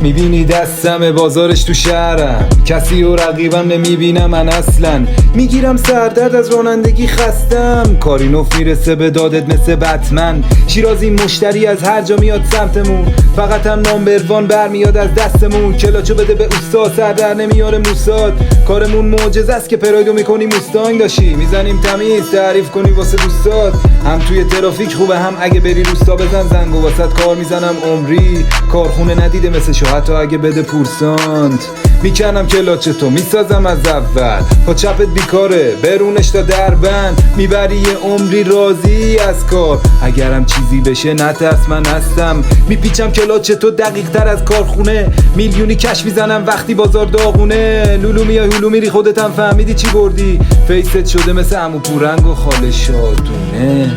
میبینی دستم بازارش تو شهرم، کسی و رقیبم نمیبینم من اصلا. میگیرم سردرد از رانندگی خستم، کاری نوف میرسه به دادت مثل بتمن. شیرازی مشتری از هر جا میاد سمتمون، فقط هم نامبروان برمیاد از دستمون. کلاچو بده به اوستا سر در نمیاره موساد، کارمون معجزه است که پرایدو میکنی موستانگ داشی. میزنیم تمیز تعریف کنی واسه دوستات، هم توی ترافیک خوبه هم اگه بری روستا. بزن زنگو واسط کار میزنم عمری، کارخونه ندیده مثل شو حتی اگه بده پورسانت. میکنم کلاچ تو میسازم از اول، پا چپت بیکاره برونش تا دربند. میبری یه عمری راضی از کار، اگرم چیزی بشه نترس من هستم. میپیچم کلاچ تو دقیق تر از کارخونه، میلیونی کش میزنم وقتی بازار داغونه. لولو میای هلو میری خودت هم فهمیدی چی بردی، فیست شده مثل عمو پورنگ و خاله شادونه.